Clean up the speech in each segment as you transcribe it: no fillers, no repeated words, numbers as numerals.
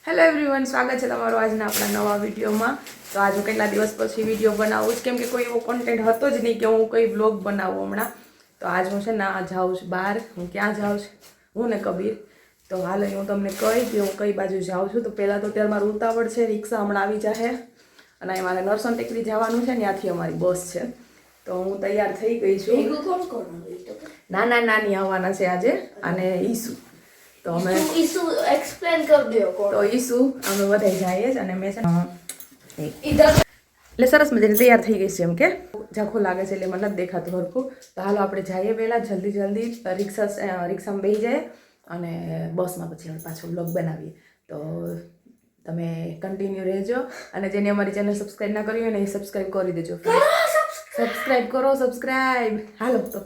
Hello everyone, સ્વાગત છે તમારું આજના આપણા નવા વિડીયોમાં. તો આજે કેટલા દિવસ પછી વિડીયો બનાવું કેમ કે કોઈ એવો કોન્ટેન્ટ હતો જ નહીં કે હું કોઈ વ્લોગ બનાવું હમણાં. તો આજ હું છે ને જાઉં છું બહાર. હું ક્યાં જાઉં છું? હું ને કબીર. તો હાલ હું તમને કહી કે હું કઈ બાજુ જાઉં છું. તો પહેલાં તો ત્યારે મારું ઉતાવળ છે, રિક્ષા હમણાં આવી જશે અને મારે નરસણ ટેકરી જવાનું છે ને, ત્યાંથી અમારી બસ છે. તો હું તૈયાર થઈ ગઈ છું. નાના નાની આવવાના છે આજે અને ઈસુ. તો અમે ઈસુ એક્સપ્લેન કરી દો કોણ. તો ઈસુ અમે બધા જઈએ જ અને મેં છે એટલે સરસ મજાની તૈયાર થઈ ગઈ છે. એમ કે ઝાખો લાગે છે એટલે મને નથી દેખાતું હરખું. તો હાલો આપણે જઈએ પહેલાં જલ્દી રિક્ષામાં બેસી જાય અને બસમાં પછી અમે પાછો વ્લોગ બનાવીએ. તો તમે કન્ટિન્યુ રહેજો અને જેને અમારી ચેનલ સબસ્ક્રાઈબ ના કરી હોય ને એ સબસ્ક્રાઈબ કરી દેજો. સબસ્ક્રાઈબ કરો. હાલો તો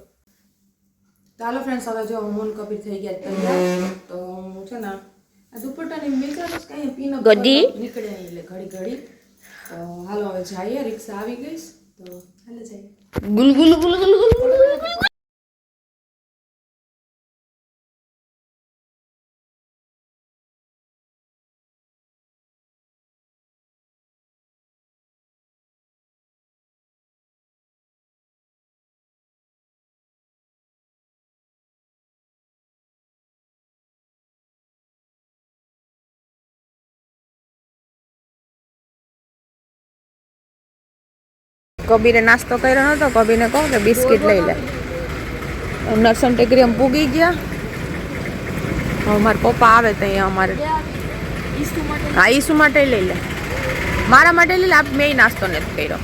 ચાલો ફ્રેન્ડ્સ, હવે જો હું કબીર થઈ ગયા તૈયાર. તો હું છે ને આ દુપટ્ટાની મેકઅપ કઈ પીનો ગડી નીકળે એટલે ઘડી તો હાલો હવે જઈએ. રિક્ષા આવી ગઈ તો હાલો જઈએ. ગુલ ગુલ ગુલ ગુલ ગુલ. કબીરે નાસ્તો કર્યો નતો. કબીરને કહું કે બિસ્કિટ લઈ લે. નરસણ ટેકરી અમે પૂગી ગયા. હવે મારા પપ્પા આવે તો અહીંયા અમારે હા ઈસુ માટે લઈ લે, મારા માટે લઈ લે. મેં નાસ્તો નથી કર્યો.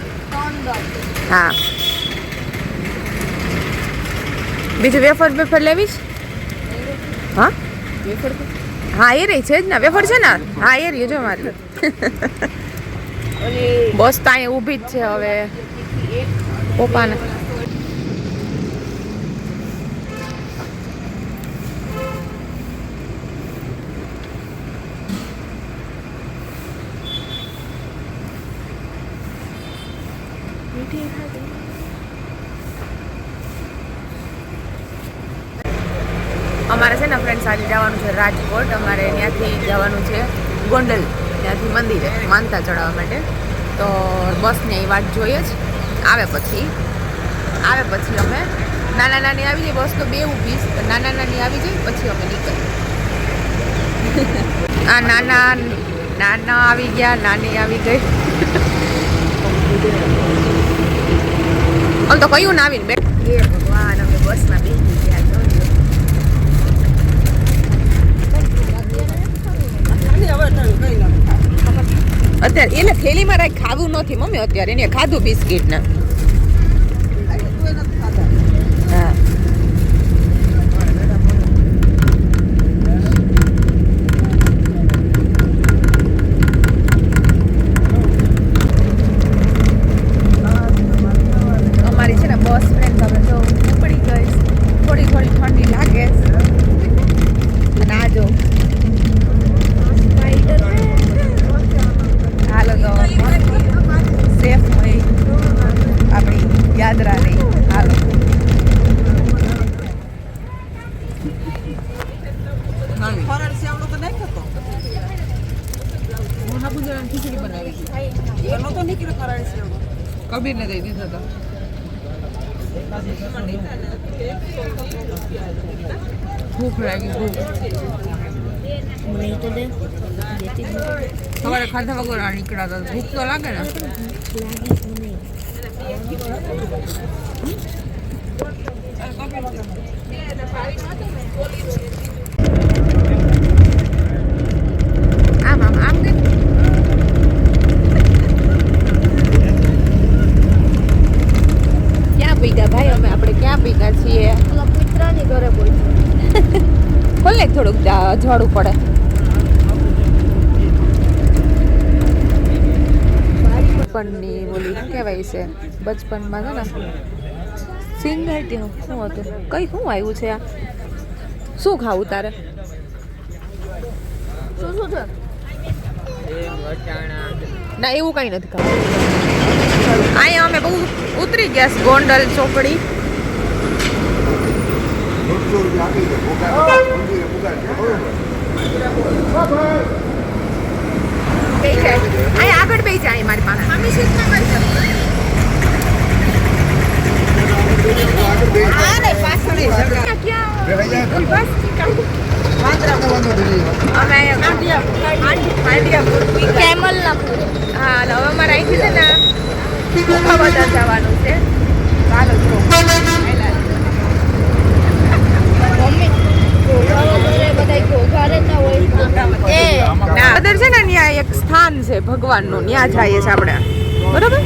હા બીજું વેફર લેવીશ? હા હા એ રહી છે જ ને વેફર છે ને. હા એ રહી જો મારી બસ તો અહીંયા ઊભી જ છે. હવે પપ્પાને અમારે છે ને ફ્રેન્ડ્સ આજે જવાનું છે રાજકોટ. અમારે ત્યાંથી જવાનું છે ગોંડલ, ત્યાંથી મંદિરે માનતા ચડાવવા માટે. તો બસને એ વાટ જોઈએ જ. આવે પછી અમે નાના નાની આવી જાય. બસ તો બે ઊભી તો નાના નાની આવી જાય પછી અમે નીકળીએ. આ નાના આવી ગયા, નાની આવી ગઈ. આમ તો કયું ના આવીને બેઠ. એ ભગવાન, અમે બસમાં બેસી ગયા. અત્યારે એને થેલીમાં રાખ ખાવું નથી મમ્મી. અત્યારે એને ખાધું બિસ્કિટ ને. હા અમારી છે ને બસ ફ્રેન્ડ હવે જો ઉપડી ગઈ. થોડી ઠંડી લાગે અને આ જો હાલો તો સેફ હોય આપણી યાત્રા રહી. હાલો ખીચડી બનાવી કબીરને દઈ દીધો હતો. ભૂખ લાગી ભૂખ. સવારે ખાધા વગર નીકળ્યા હતા. ભૂખ તો લાગે ને. આમ કે ક્યાં પીગા ભાઈ અમે? આપણે ક્યાં પીગા છીએ? મિત્રની ઘરે પહોંચ્યું. ખોલે થોડુંક અજવાળું પડે. બચપનની બોલી કહેવાય છે. બચપનમાં છે ને સિંગાઈટીનું શું હતું? કઈ શું આવ્યું છે? આ શું ખાવું તારે? શું છે? ના એવું કઈ નથી ખાવું. અહીંયા અમે બહુ ઉતરી ગયા છે ગોંડલ ચોકડી. ભૂખા બજાર જવાનું છે. ચાલો જો મમ્મી ઘોઘારો કરે બધા ઘોઘારે ના હોય એ ના અંદર છે ને ત્યાં એક સ્થાન છે ભગવાનનું, ત્યાં જઈએ છીએ આપણે, બરોબર.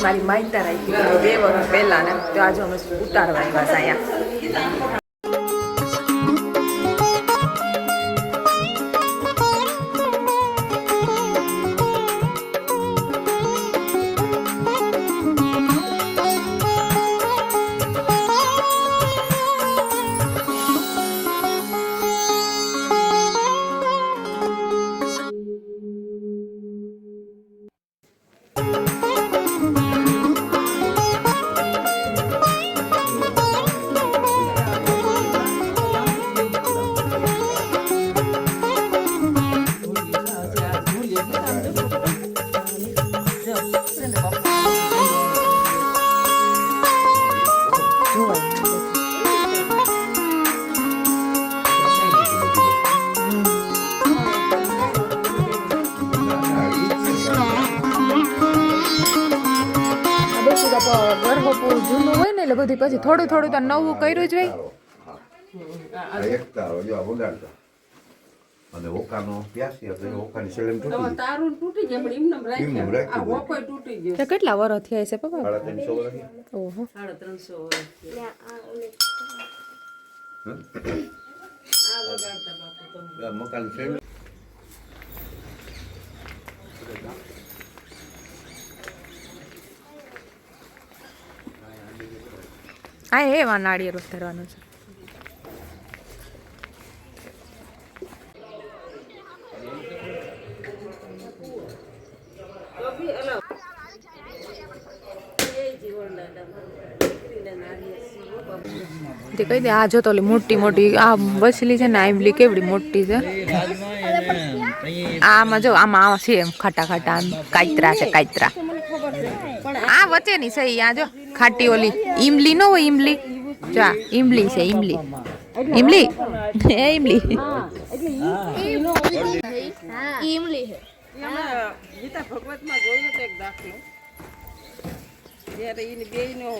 મારી માહિતી રાખી 2 વર્ષ પહેલા ને તો આજે અમે ઉતારવા આવ્યા અહીંયા. ગર્ભપુર જૂનું હોય ને એટલે બધી પછી થોડું થોડું તો નવું કર્યું જ હોય. અને ઓકાનો પ્યાસી હતો એ ઓકાની સેલેમ તૂટી તારું તૂટી ગયા પણ એમને રાખ્યા આ વોકોય તૂટી ગયો. તો કેટલા વર્ષ થયા છે પપ્પા? 350 વર્ષ. ઓહો 350 વર્ષ આ વગાડતા બાપુ તમે મકાન ફેમ આ એવા નાળિયેર ધરવાનું છે. તે કહી દે આ જો તો ઓલી મોટી મોટી આ બસલી છે ને આંબલી કેવડી મોટી છે. આમાં જો આમાં છે એમ ખાટા ખાટા આમ કાતરા છે કાતરા. આ વચ્ચેની છે આ જો ખાટી ઓલી ઈમલી ન હોય ઈમલી. જો આ ઈમલી છે ઈમલી ઈમલી એ ઈમલી ઈમલી હે ગીતા ભગવતમાં જોયું તો એક દાખલો જ્યારે એની બેયનો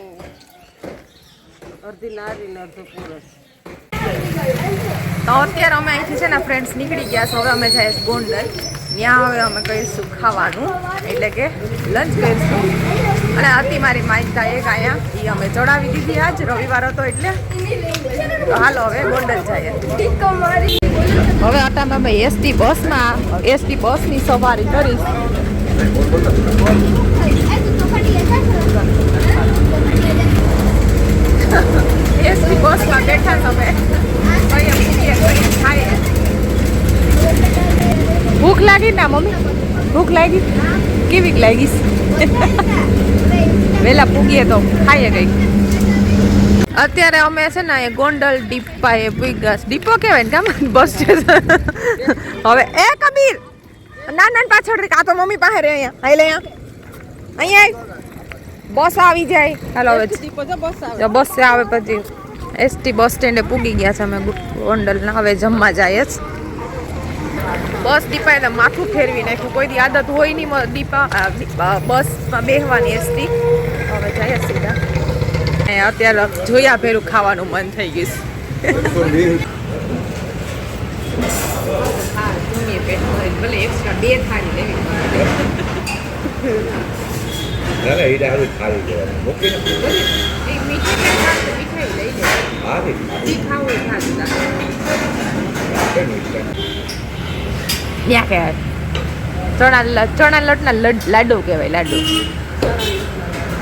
અડધી નારી ને અડધો પુરુષ. તો અત્યારે અમે અહીંથી છે ને ફ્રેન્ડ્સ નીકળી ગયા છે. હવે અમે જઈએ ગોંડલ. ત્યાં હવે અમે કહીશું ખાવાનું એટલે કે લંચ કરીશું. અને હતી મારી માહિતી એક અહીંયા એ અમે ચડાવી દીધી. આજ રવિવાર હતો એટલે તો હાલો હવે ગોંડલ જઈએ. હવે અત્યારે અમે એસટી બસની સવારી કરીશ. લાગી વેલા પૂગીએ તો ખાઈએ કંઈક. અત્યારે અમે છે ને એ ગોંડલ ડીપા એ ડીપો કહેવાય ને કામ બસ સ્ટેશન. હવે એ કબીર ના ના પાછળ આ તો મમ્મી પાસે રે અહીંયા હાઈ લે અહીંયા બસ આવી જાય. હાલો હવે બસ આવે પછી એસટી બસ સ્ટેન્ડે પૂગી ગયા છે અમે ગોંડલના. હવે જમવા જાય જ બસ ડીપા એટલે માથું ફેરવી નાખ્યું. કોઈ દી આદત હોય નહીં ડીપા બસમાં બેસવાની એસટી. હવે જાય સીધા. અત્યારે જોયા ભેરું ખાવાનું મન થઈ ગયું. ભલે એક્સ્ટ્રા 2 થાળી લેવી પડે. ચણા લોટના લાડુ કહેવાય લાડુ.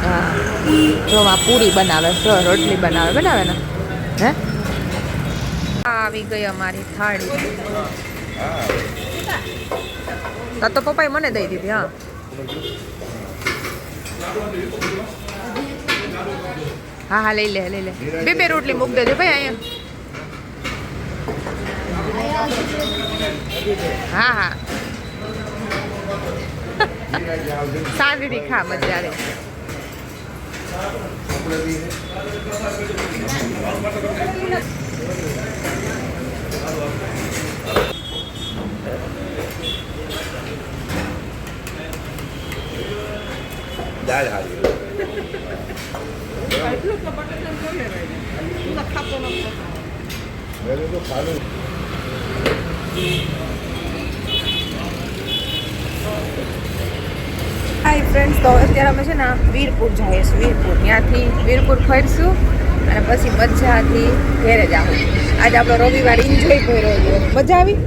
હા જો આ પૂરી બનાવે જો રોટલી બનાવે ને હે. આવી ગઈ અમારી થાળી. તો પપ્પાએ મને દઈ દીધી. હા હા હા લઈ લે બે રોટલી મૂક દેજો ભાઈ અહીંયા. હા હા શાંતિથી ખા મજા આવે. દાળ હારી હાય ફ્રેન્ડ્સ, તો અત્યારે અમે છે ને વીરપુર જઈએ છીએ. ત્યાંથી વીરપુર ફરશું અને પછી મજાથી ઘરે જાઉં. આજે આપણો રવિવાર એન્જોય કર્યો છે. મજા આવી?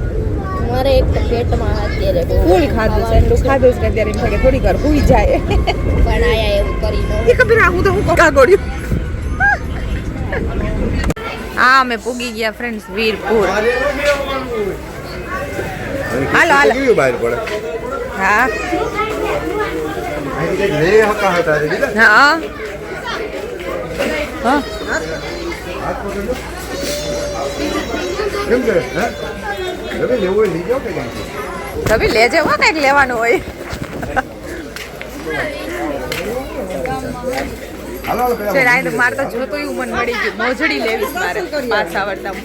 મારે એક પેટમાં અત્યારે ફૂલ ખાધું છે. એટલું ખાધું છે કે અત્યારે એમ થાય કે થોડી વાર ભૂઈ જાય. પણ આયા એવું કરી એ કબીર આવું તો હું કાગોડ્યું. હા અમે પૂગી ગયા ફ્રેન્ડ્સ વીરપુર. હાલો હાલો બહાર પડે. હા હા હા કેમ કે હવે લેવું લઈ જાઓ કે તમે લેજે હો કંઈક લેવાનું હોય. મારે તો જોતું એવું મને મળી ગયું. મોજડી લેવીશ મારે પાછા આવડતા.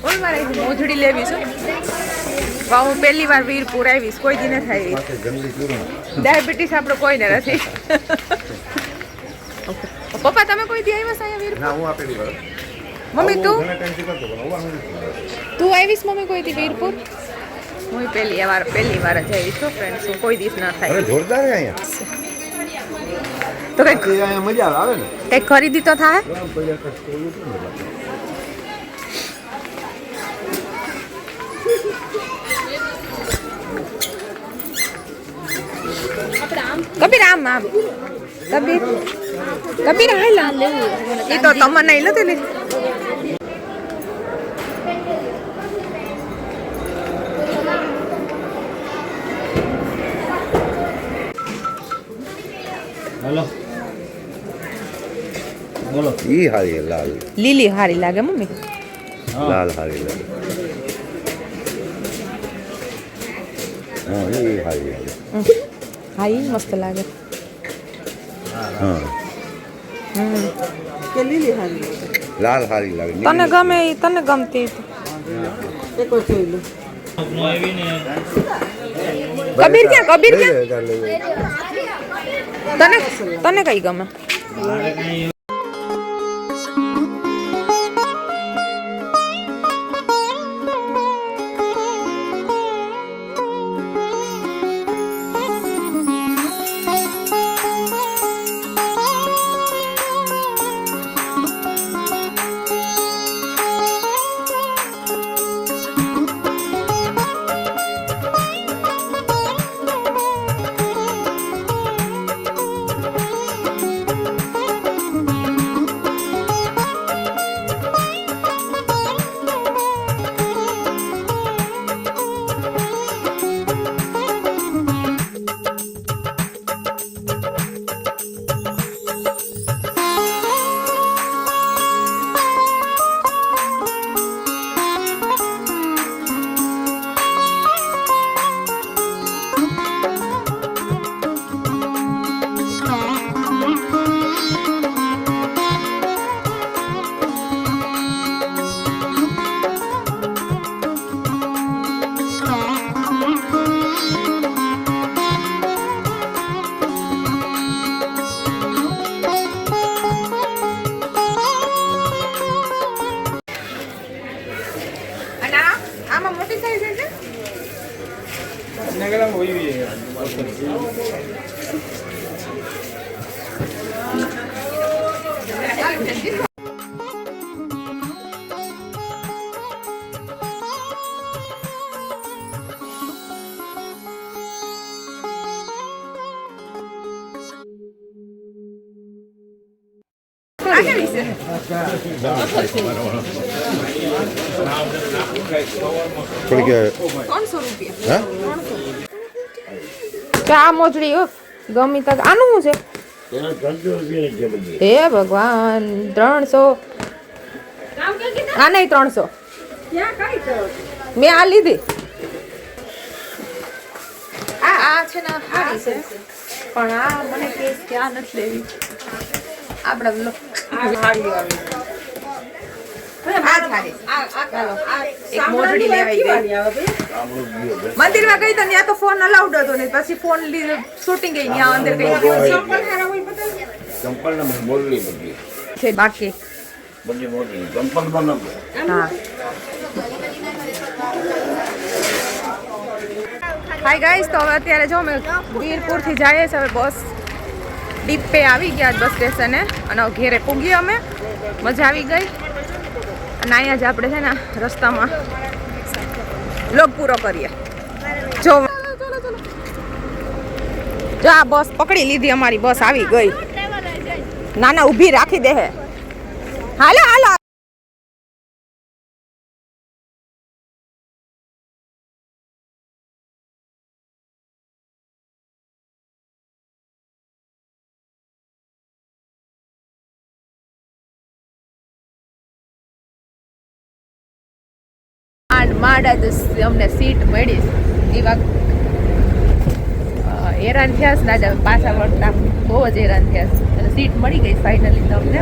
બોલ મારે મોજડી લેવી છે. હું પહેલી વાર વીરપુર આવીશ. કોઈ દી નથી આવી. ડાયાબિટીસ આપણો કોઈને નથી. પપ્પા તમે કોઈ દી આવ્યા અહીંયા વીરપુર? ના હું આપેલી વાર. મમ્મી તું આવીશ મમ્મી કોઈ દી વીરપુર? હું પહેલી વાર જ આવીશ તો ફ્રેન્ડ્સ. હું કોઈ દિવસ ના થાય. જોરદાર અહીંયા તો કંઈક અહીંયા મજા આવે ને. કંઈક ખરીદી તો થાય. કબીર આમ કબીર હાલા એ તો તમને નહીં લેતી ને. हेलो बोलो ઈ હારી લાલ લીલી હારી લાગે મમ્મી. લાલ હારી લાલ હા ઈ હારી લાગે. હા ઈ મસ્ત લાગે. હા કે લીલી હારી લાલ હારી લાગે. તને ગમે ઈ તને ગમતી એક વાર જોઈ લો. કબીર ક્યાં તને કઈ ગમે? આ કેવી છે થોડીક 300 રૂપિયા હે ચા મોજડી ગમી તક આનું શું છે હે ભગવાન 300 આ નહીં 300 મેં આ લીધી આ છે ને સારી છે પણ આ મને કેસ કે આ નથી લેવી આપણે એક મોજડી લેવાઈ ગઈ મંદિરમાં ગઈ તો ત્યાં તો ફોન અલાઉડ હતો ને પછી ફોન શૂટિંગ ગઈ ત્યાં અંદર ગઈ ચંપલ ને મોરલી બધી છે બાકી બધી મોરલી ચંપલ બનાવો હા હાય ગાઈસ તો હવે અત્યારે જો અમે વીરપુરથી જઈએ છીએ હવે બસ ડીપે આવી ગયા બસ સ્ટેશને અને હવે ઘેરે પૂગી અમે મજા આવી ગઈ અને અહીંયા જ આપણે છે ને રસ્તામાં લોગ પૂરો કરીએ જો જો આ બસ પકડી લીધી અમારી બસ આવી ગઈ ના ના ઊભી રાખી દે હે હાલો હાલો માંડ જ અમને સીટ મળી એવા હેરાન થયા છે દાદા પાછા વળતા બહુ જ હેરાન થયા છે અને સીટ મળી ગઈ ફાઇનલી તો અમને